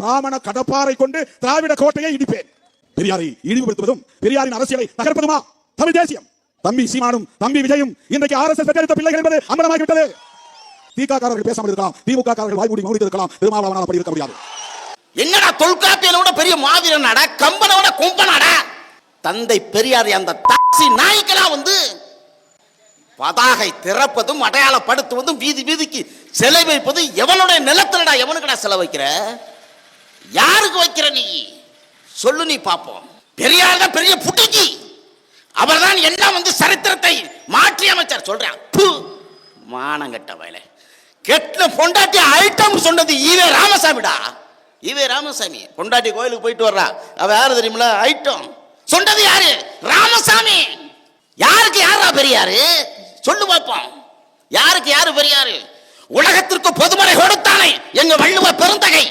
பிராமண கடப்பாரை கொண்டு திராவிட கோட்டையை இடிப்பேன். பெரியாரை இழிவுபடுத்துவதும் பெரியாரின் அரசியலை தகர்ப்பதுமா தமிழ் தேசியம்? தம்பி சீமானும் தம்பி விஜயும் இன்றைக்கு RSS பெற்றெடுத்த பிள்ளைகள் என்பது அம்பலமாகிவிட்டது. திகாரர்கள் பேசாமல் இருக்கலாம், திமுக காரர்கள் வாய்மூடி மௌனித்து இருக்கலாம், திருமாவளவனால் அப்படி இருக்க முடியாது. என்னடா தொல்காப்பியனோட பெரிய மாதிரனாடா, கம்பனோட கும்பனாடா, தந்தை பெரியார் அந்த டாக்ஸி நாய்க்கெல்லாம் வந்து பதாகை திறப்பதும் அடையாளப்படுத்துவதும் வீதி வீதிக்கு சிலை வைப்பது எவனுடைய நிலத்திலடா எவனுக்குடா செலவு வைக்கிற? யாருக்கு வைக்கிற நீ சொல்லு, நீ பாப்போம். பெரியார் தான் பெரிய புட்டிக்கு, அவர் தான் எல்லாம் வந்து சரித்திரத்தை மாற்றி அமைச்சார் சொல்றான். மானங்கட்ட வயலை கெட்ட பொண்டாட்டி ஐட்டம் சொன்னது ஈவே ராமசாமிடா. ஈவே ராமசாமி பொண்டாட்டி கோயிலுக்கு போயிட்டு வர்றா, அவ யாரு தெரியுமில? ஐட்டம் சொன்னது யாரு? ராமசாமி. யாருக்கு யாரா பெரியாரு சொல்லு பார்ப்போம். யாருக்கு யாரு பெரியாரு? உலகத்திற்கு பொதுமறை கொடுத்தானே எங்க வள்ளுவ பெருந்தகை,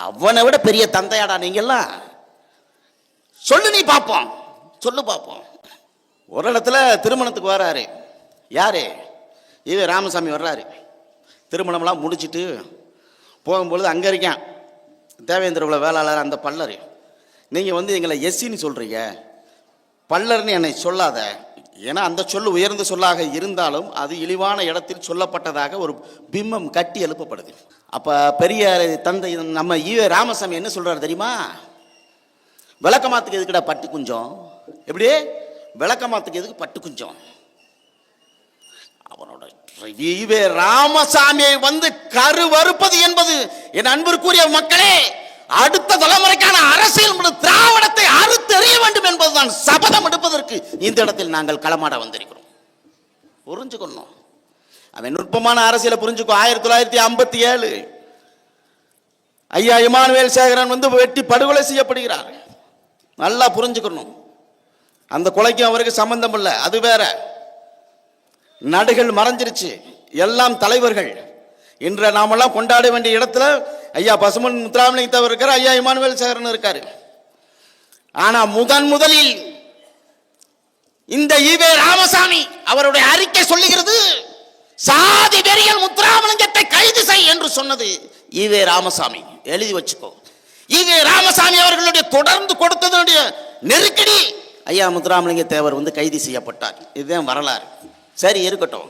அவனை விட பெரிய தந்தையாடா நீங்க எல்லாம். சொல்லு நீ பார்ப்போம், சொல்லு பார்ப்போம். ஒரு இடத்துல திருமணத்துக்கு வர்றாரு. யாரு? ஈவே ராமசாமி வர்றாரு. திருமணம்லாம் முடிச்சுட்டு போகும்பொழுது அங்கே இருக்கான் தேவேந்திர குல வேளாளர் அந்த பல்லர். நீங்கள் வந்து எங்களை எஸ்சின்னு சொல்கிறீங்க, பல்லர்னு என்னை சொல்லாத. ஏன்னா அந்த சொல்லு உயர்ந்த சொல்லாக இருந்தாலும் அது இழிவான இடத்தில் சொல்லப்பட்டதாக ஒரு பிம்பம் கட்டி எழுப்பப்படுது. அப்போ பெரிய தந்தை நம்ம ஈவே ராமசாமி என்ன சொல்கிறார் தெரியுமா? விளக்கமாத்துக்கு எதுக்குடா பட்டு குஞ்சம்? எப்படி விளக்கமாத்துக்கு எதுக்கு பட்டு குஞ்சம்? அவனோட ஈவே ராமசாமியை வந்து கருவறுப்பது என்பது என் அன்பிற்குரிய மக்களே, அடுத்த தலைமுறைக்கான அரசியல் திராவிடத்தை அறுத்தெறிய வேண்டும் என்பதுதான் சபதம் எடுப்பதற்கு இந்த இடத்தில் நாங்கள் களமாட வந்திருக்கிறோம். புரிஞ்சுக்கணும், அவன் நுட்பமான அரசியலை புரிஞ்சுக்கோ. 1957 ஐயா இமானுவேல் சேகரன் வந்து வெட்டி படுகொலை செய்யப்படுகிறார். நல்லா புரிஞ்சுக்கணும், அந்த கொலைக்கும் அவருக்கு சம்பந்தம் இல்லை, அது வேற. நடுகள் மறைஞ்சிருச்சு, எல்லாம் தலைவர்கள். இன்று நாமெல்லாம் கொண்டாட வேண்டிய இடத்துல ஐயா பசுமன் முத்துராமலிங்க தேவர் இருக்காரு, ஐயா இமானுவேல் சேகரன் இருக்காரு. ஆனா முதலில் இந்த ஈவே ராமசாமி அவருடைய அறிக்கை சொல்லுகிறது, சாதி வெறியல் முத்துராமலிங்கத்தை கைது செய் என்று சொன்னது ஈவே ராமசாமி. எழுதி வச்சுக்கோ. ஈவே ராமசாமி அவர்களுடைய தொடர்ந்து கொடுத்ததனுடைய நெருக்கடி ஐயா முத்துராமலிங்க தேவர் வந்து கைது செய்யப்பட்டார். இதுதான் வரலாறு. சரி இருக்கட்டும்.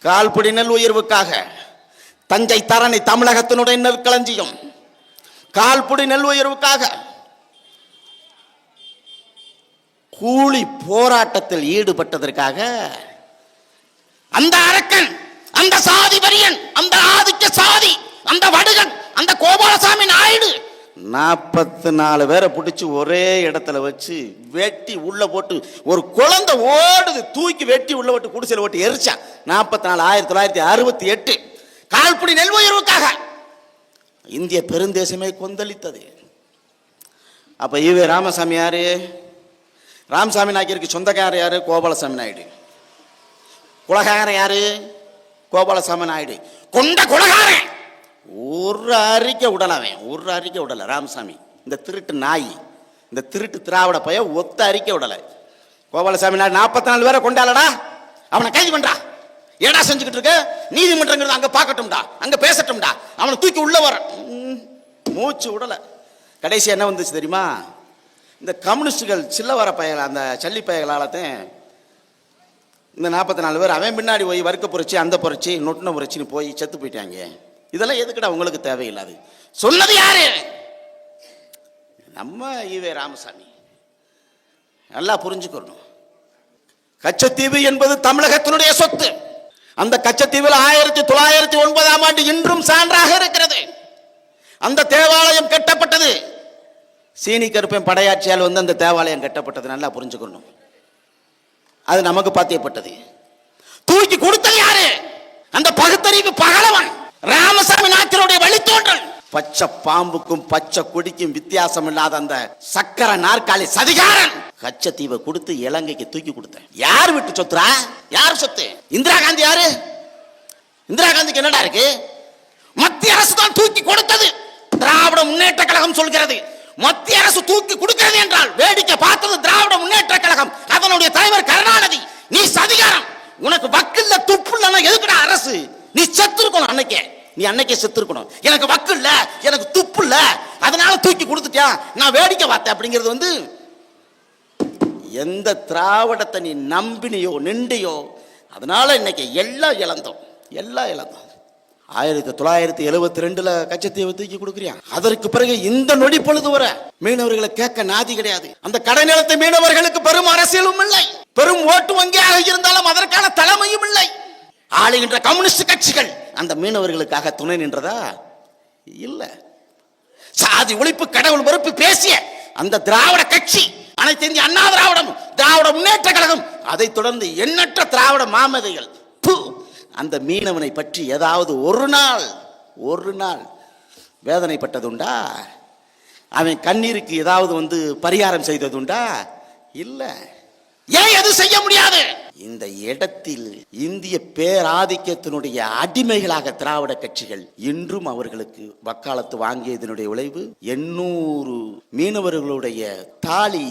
கால்படி நெல் உயர்வுக்காக தஞ்சை தரணி தமிழகத்தினுடைய நெற்களஞ்சியம், கால்படி நெல் உயர்வுக்காக கூலி போராட்டத்தில் ஈடுபட்டதற்காக அந்த அரக்கன், அந்த சாதி வரியன், அந்த ஆதிக்க சாதி, அந்த வடுகன், அந்த கோபாலசாமி நாயுடு 44 பேரை பிடிச்சி ஒரே இடத்துல வச்சு வெட்டி உள்ள போட்டு, ஒரு குழந்தை ஓடுது தூக்கி வெட்டி உள்ள போட்டு குடிசையில் போட்டு எரிச்சான். 44 1968 கால்படி நெல் உயர்வுக்காக இந்திய பெருந்தேசமே கொந்தளித்தது. அப்ப ஈவே ராமசாமி யாரு? ராமசாமி நாயக்கருக்கு சொந்தக்காரர் யாரு? கோபாலசாமி நாயுடு. குலகாரன் யாரு? கோபாலசாமி நாயுடு. கொண்ட குலகாரன். ஒரு அறிக்கை விடலவன், ஒரு அறிக்கை விடல ராமசாமி. இந்த திருட்டு நாய், இந்த திருட்டு திராவிட பைய ஒத்த அறிக்கை விடல. கோபாலசாமி நாயுடு 44 பேரை கொண்டாலடா, அவனை கைது பண்றா. ஏடா செஞ்சுக்கிட்டு இருக்க? நீதிமன்றங்கிறது அங்க பார்க்கட்டும்டா, அங்க பேசட்டும்டா, அவனை தூக்கி உள்ள வர மூச்சு விடல. கடைசி என்ன வந்துச்சு தெரியுமா? இந்த கம்யூனிஸ்டுகள் சில்லவர பயல், அந்த சல்லி பயங்களாலத்தான் இந்த 44 பேர் அவன் பின்னாடி போய் வறுக்க புரட்சி, அந்த புரட்சி, நொட்டின புரட்சின்னு போய் செத்து போயிட்டாங்க. இதெல்லாம் எதுக்குடா உங்களுக்கு தேவையில்லாது? சொன்னது யாரு? நம்ம ஈவே ராமசாமி. நல்லா புரிஞ்சுக்கணும். கச்சத்தீவு என்பது தமிழகத்தினுடைய சொத்து. அந்த கச்சத்தீவில் 1909ஆம் ஆண்டு இன்றும் சான்றாக இருக்கிறது. அந்த தேவாலயம் கட்டப்பட்டது சீனி கருப்பன் படையாட்சியால் வந்து அந்த தேவாலயம் கட்டப்பட்டது. நல்லா புரிஞ்சுக்கணும், அது நமக்கு பாத்தியப்பட்டது. தூக்கி கொடுத்தது யாரு? அந்த பகுத்தறிவு பகலவன் ராமசாமி நாயக்கருடைய வழித்தோன்றல். பச்சை பாம்புக்கும் பச்சை கொடிக்கும் வித்தியாசம் இல்லாத அந்த சக்கர நாற்காலி சதிகாரன் கச்சத்தீவை கொடுத்து இலங்கைக்கு தூக்கி கொடுத்த. யார் விட்டு சொத்துரா? யார் சொத்து? இந்திரா காந்தி யாரு? இந்திரா காந்திக்கு என்னடா இருக்கு? மத்திய அரசு தான் தூக்கி கொடுத்தது. திராவிட முன்னேற்ற கழகம் சொல்கிறது மத்திய அரசு தூக்கி கொடுக்கிறது என்றால் வேடிக்கை பார்த்தது திராவிட முன்னேற்ற கழகம், அதனுடைய தலைவர் கருணாநிதி. நீ சதிகாரம், உனக்கு வக்கில்ல துப்புலன்னா எதுக்குடா அரசு? நீ செத்து இருக்கணும் அன்னைக்கே. நீ அன்னைக்கே செத்து இருக்கணும். எனக்கு வக்கு இல்ல, எனக்கு துப்பு இல்ல, அதனால தூக்கி கொடுத்துட்டேன், நான் வேடிக்கை பார்த்தேன் அப்படிங்கிறது வந்து எந்த திராவிடத்தை நீ நம்பினியோ நின்றியோ அதனால இன்னைக்கு எல்லாம் இழந்தோம். 1972 கச்சத்தீவை தூக்கி கொடுக்குறியா? அதற்கு பிறகு இந்த நொடி பொழுது வர மீனவர்களை கேட்க நாதி கிடையாது. அந்த கடைநிலத்தை மீனவர்களுக்கு பெரும் அரசியலும் இல்லை, பெரும் ஓட்டு வங்கியாக இருந்தாலும் அதற்கான தலைமையும் இல்லை. ஆளுகின்ற கம்யூனிஸ்ட் கட்சிகள் அந்த மீனவர்களுக்காக துணை நின்றதா? இல்ல. சாதி ஒழிப்பு, கடவுள் மறுப்பு பேசிய அந்த திராவிட கட்சி, அனைத்து இந்திய அண்ணா திராவிடம், திராவிட முன்னேற்ற கழகம், அதை தொடர்ந்து எண்ணற்ற திராவிட மாமேதைகள் அந்த மீனவனை பற்றி ஏதாவது ஒரு நாள் வேதனைப்பட்டதுண்டா? அவன் கண்ணீருக்கு ஏதாவது வந்து பரிகாரம் செய்ததுண்டா? இல்ல. ஏன் எது செய்ய முடியாது? இந்த இடத்தில் இந்திய பேராதிக்கத்தினுடைய அடிமைகளாக திராவிட கட்சிகள் இன்றும் அவர்களுக்கு வக்காலத்து வாங்கியதனுடைய விளைவு 800 மீனவர்களுடைய தாலி,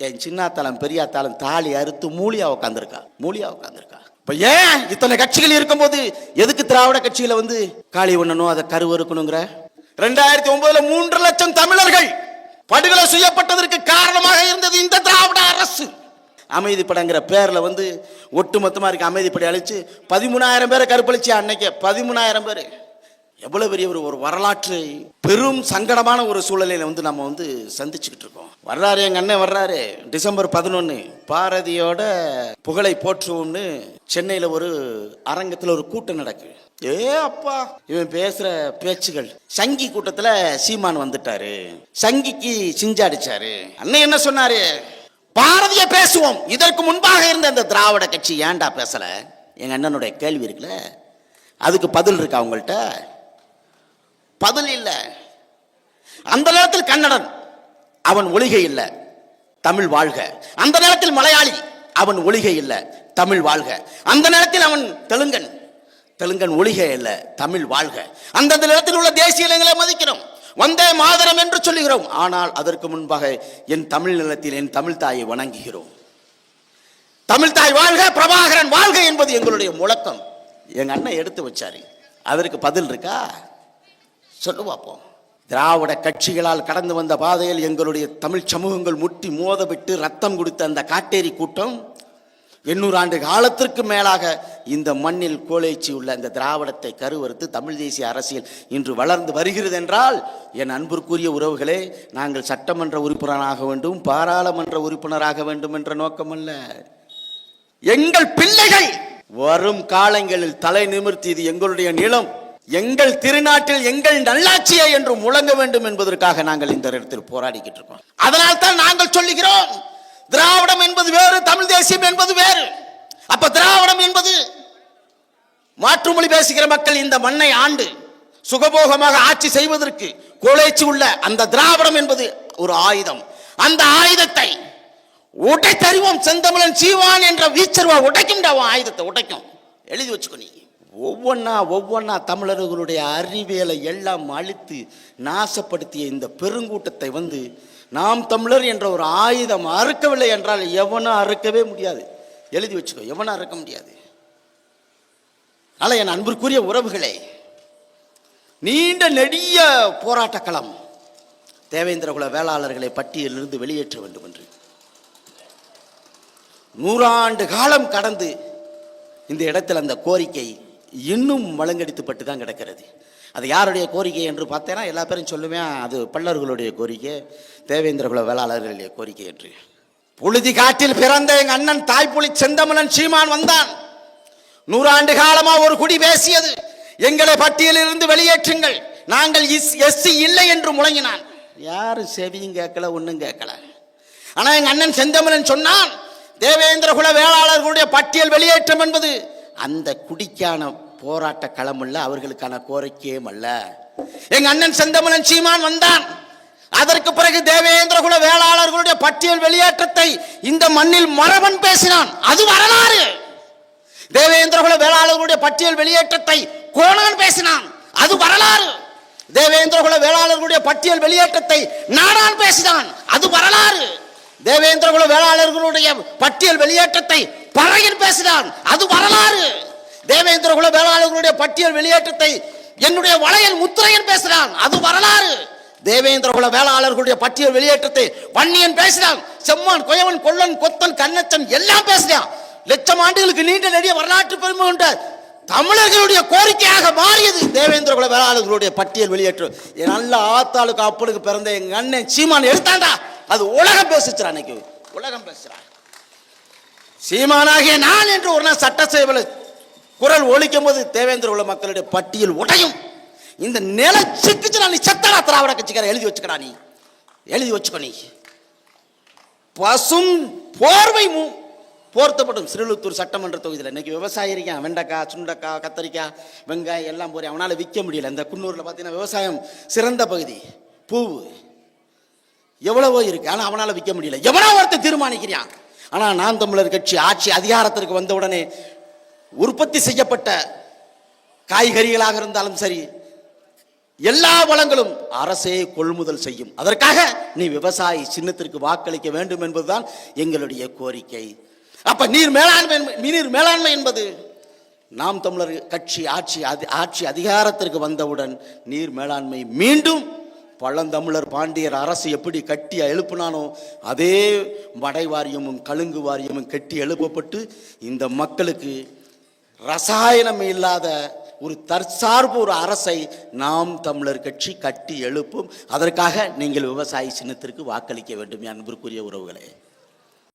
என் சின்னாத்தாளம் பெரியாத்தாளம் தாலி அறுத்து மூலியா உட்காந்துருக்கா. இப்ப ஏன் இத்தனை கட்சிகள் இருக்கும்போது எதுக்கு திராவிட கட்சிகளை வந்து காளி ஒண்ணணும், அதை கருவறுக்கணுங்கிற? 2009 3 லட்சம் தமிழர்கள் படுகொலை செய்யப்பட்டதற்கு காரணமாக இருந்தது இந்த திராவிட அரசு. அமைதிப்படங்கிற பேர்ல வந்து ஒட்டுமொத்தமா இருக்க அமைதிப்படை அழிச்சு 13,000 பேரை கருப்பளிச்சு. அன்னைக்கு 13,000 பேர் எவ்வளவு பெரிய ஒரு வரலாற்று பெரும் சங்கடமான ஒரு சூழலையில வந்து நம்ம வந்து சந்திச்சுக்கிட்டு இருக்கோம். வர்றாரு எங்க அண்ணன் வர்றாரு. டிசம்பர் 11 பாரதியோட புகழை போற்றுவோம்னு சென்னையில ஒரு அரங்கத்துல ஒரு கூட்டம் நடக்கு. அப்பா, இவன் பேசுற பேச்சுகள். சங்கி கூட்டத்துல சீமான் வந்துட்டாரு, சங்கிக்கு சிஞ்சாடிச்சாரு. அண்ணன் என்ன சொன்னாரு? பாரதிய பேசுவோம். இதற்கு முன்பாக இருந்த இந்த திராவிட கட்சி ஏன்டா பேசல? எங்க அண்ணனுடைய கேள்வி இருக்குல்ல, அதுக்கு பதில் இருக்கா உங்கள்கிட்ட? பதில் இல்ல. அந்த நேரத்தில் கன்னடன், அவன் ஒளிகை இல்ல, தமிழ் வாழ்க. அந்த நேரத்தில் மலையாளி, அவன் ஒளிகை இல்ல, தமிழ் வாழ்க. அந்த நேரத்தில் அவன் தெலுங்கன் ஒளிகை இல்ல, தமிழ் வாழ்க. அந்தந்த நேரத்தில் உள்ள தேசிய இனங்களை மதிக்கிறோம், வந்தே மாதரம் என்று சொல்லுகிறோம். ஆனால் அதற்கு முன்பாக என் தமிழ் நிலத்தில் என் தமிழ் தாயை வணங்குகிறோம். தமிழ் தாய் வாழ்க, பிரபாகரன் வாழ்க என்பது எங்களுடைய முழக்கம். எங்க அண்ணன் எடுத்து வச்சாரு. அதற்கு பதில் இருக்கா? சொல்லு பார்ப்போம். திராவிட கட்சிகளால் கடந்து வந்த பாதையில் எங்களுடைய தமிழ் சமூகங்கள் முட்டி மோதவிட்டு ரத்தம் கொடுத்த அந்த காட்டேரி கூட்டம் 800 ஆண்டு காலத்திற்கு மேலாக இந்த மண்ணில் கோலேச்சி உள்ள அந்த திராவிடத்தை கருவறுத்து தமிழ் தேசிய அரசியல் இன்று வளர்ந்து வருகிறது என்றால், என் அன்பிற்குரிய உறவுகளே, நாங்கள் சட்டமன்ற உறுப்பினராக வேண்டும், பாராளுமன்ற உறுப்பினராக வேண்டும் என்ற நோக்கம் அல்ல. எங்கள் பிள்ளைகள் வரும் காலங்களில் தலை நிமிர்த்தி இது எங்களுடைய நிலம், எங்கள் திருநாட்டில் எங்கள் நல்லாட்சியை என்று முழங்க வேண்டும் என்பதற்காக நாங்கள் இந்த இடத்தில் போராடிக்கிட்டு இருக்கோம். அதனால் தான் நாங்கள் சொல்லுகிறோம், திராவிடம் என்பது வேறு, தமிழ் தேசியம் என்பது வேறு. அப்ப திராவிடம் என்பது மாற்றுமொழி பேசுகிற மக்கள் இந்த மண்ணை ஆண்டு சுகபோகமாக ஆட்சி செய்வதற்கு கோலேச்சி உள்ள அந்த திராவிடம் என்பது ஒரு ஆயுதம். அந்த ஆயுதத்தை உடைத்தறிவோம். செந்தமிழன் சீவான் என்ற வீச்சர்வா உடைக்கும், ஆயுதத்தை உடைக்கும். எழுதி வச்சுக்கோ. நீ ஒவ்வொன்னா தமிழர்களுடைய அறிவியலை எல்லாம் அழித்து நாசப்படுத்திய இந்த பெருங்கூட்டத்தை வந்து நாம் தமிழர் என்ற ஒரு ஆயுதம் அறுக்கவில்லை என்றால் எவனும் அறுக்கவே முடியாது. எழுதி வச்சுக்கோ, எவனும் அறுக்க முடியாது. அதனால என் அன்பிற்குரிய உறவுகளே, நீண்ட நெடிய போராட்ட களம். தேவேந்திர குல வேளாளர்களை பட்டியலிருந்து வெளியேற்ற வேண்டும் என்று 100 ஆண்டு காலம் கடந்து இந்த இடத்தில் அந்த கோரிக்கை இன்னும் வழங்கடித்துப்பட்டு தான் கிடக்கிறது. அது யாருடைய கோரிக்கை என்று பார்த்தேன்னா எல்லா பேரும் சொல்லுவேன், அது பல்லர்களுடைய கோரிக்கை, தேவேந்திர குல வேளாளர்களுடைய கோரிக்கை என்று. புழுதி காட்டில் பிறந்த எங்க அண்ணன் தாய்ப்புலி செந்தமிழன் சீமான் வந்தான். 100 ஆண்டு காலமா ஒரு குடி பேசியது, எங்களை பட்டியலிருந்து வெளியேற்றுங்கள், நாங்கள் எஸ்சி இல்லை என்று முழங்கினான். யாரும் செவியும் கேட்கல, ஒன்றும் கேட்கல. ஆனா எங்க அண்ணன் செந்தமிழன் சொன்னான், தேவேந்திர குல வேளாளர்களுடைய பட்டியல் வெளியேற்றம் என்பது அந்த குடிக்கான போராட்ட களம் அல்ல, அவர்களுக்கான கோரிக்கையும் அல்ல. எங்க அண்ணன் செந்தமிழன் சீமான் வந்தான். அதற்கு பிறகு தேவேந்திர குல வேளாளர்களுடைய பட்டியல் வெளியேற்றத்தை இந்த மண்ணில் மரபன் பேசினான். அது வரலாறு. தேவேந்திர குல வேளாளர்களுடைய பட்டியல் வெளியேற்றத்தை கோணன் பேசினான். அது வரலாறு. தேவேந்திர குல வேளாளர்களுடைய பட்டியல் வெளியேற்றத்தை நாடான் பேசினான். அது வரலாறு. தேவேந்திர குல வேளாளர்களுடைய பட்டியல் வெளியேற்றத்தை பறையில் பேசினான். அது வரலாறு. தேவேந்திர குல வேளாளர்களுடைய பட்டியல் வெளியேற்றத்தை என்னுடைய வளையல் முத்திரையன் பேசுறான், அது வரலாறு. தேவேந்திர குல வேளாளர்களுடைய பட்டியல் வெளியேற்றத்தை வன்னியன் பேசுறான், செம்மான், கொயவன், கொல்லன், கொத்தன், கண்ணச்சன் எல்லாம் பேசுறான். லட்சம் ஆண்டுகளுக்கு நீண்ட நெடிய வரலாற்று பெருமை கொண்ட தமிழர்களுடைய கோரிக்கையாக மாறியது தேவேந்திர குல வேளாளர்களுடைய பட்டியல் வெளியேற்றம். என் நல்ல ஆத்தாளுக்கு அப்பனுக்கு பிறந்த எங்க அண்ணன் சீமான் எடுத்தாண்டா, அது உலகம் பேசுச்சுரா. அன்னைக்கு உலகம் பேசுறான். சீமானாகிய நான் என்று ஒரு நாள் சட்டசபையில் குரல் ஒலிக்கும் போது தேவேந்திர குல மக்களுடைய பட்டியல் உடையும். இந்த நில சிக்கிச்சுனா நீ செத்தடா திராவிட கட்சிக்கார, எழுதி வச்சுக்கடா, நீ எழுதி வச்சுக்கோ. நீ பசும் போர்வை போர்த்தப்படும் சிறுலுத்தூர் சட்டமன்ற தொகுதியில் இன்னைக்கு விவசாயி இருக்கான். வெண்டைக்காய், சுண்டக்காய், கத்தரிக்காய், வெங்காயம் எல்லாம் போறேன். அவனால் விற்க முடியல. இந்த குன்னூரில் பார்த்தீங்கன்னா விவசாயம் சிறந்த பகுதி, பூவு எவ்வளவோ இருக்கு, ஆனால் அவனால் விற்க முடியல. எவனோ ஒருத்தன் தீர்மானிக்கிறான். ஆனால் நாம் தமிழர் கட்சி ஆட்சி அதிகாரத்திற்கு வந்த உடனே உற்பத்தி செய்யப்பட்ட காய்கறிகளாக இருந்தாலும் சரி, எல்லா வளங்களும் அரசே கொள்முதல் செய்யும். அதற்காக நீ விவசாயி சின்னத்திற்கு வாக்களிக்க வேண்டும் என்பதுதான் எங்களுடைய கோரிக்கை. அப்ப நீர் மேலாண்மை என்பது நாம் தமிழர் கட்சி ஆட்சி அதிகாரத்திற்கு வந்தவுடன் நீர் மேலாண்மை மீண்டும் பழந்தமிழர் பாண்டியர் அரசு எப்படி கட்டி எழுப்பினானோ அதே மடை வாரியமும் கழுங்கு வாரியமும் கட்டி எழுப்பப்பட்டு இந்த மக்களுக்கு ரசாயனம் இல்லாத ஒரு தற்சார்பு ஒரு அரசை நாம் தமிழர் கட்சி கட்டி எழுப்பும். அதற்காக நீங்கள் விவசாயி சின்னத்திற்கு வாக்களிக்க வேண்டும், அன்பிற்குரிய உறவுகளே.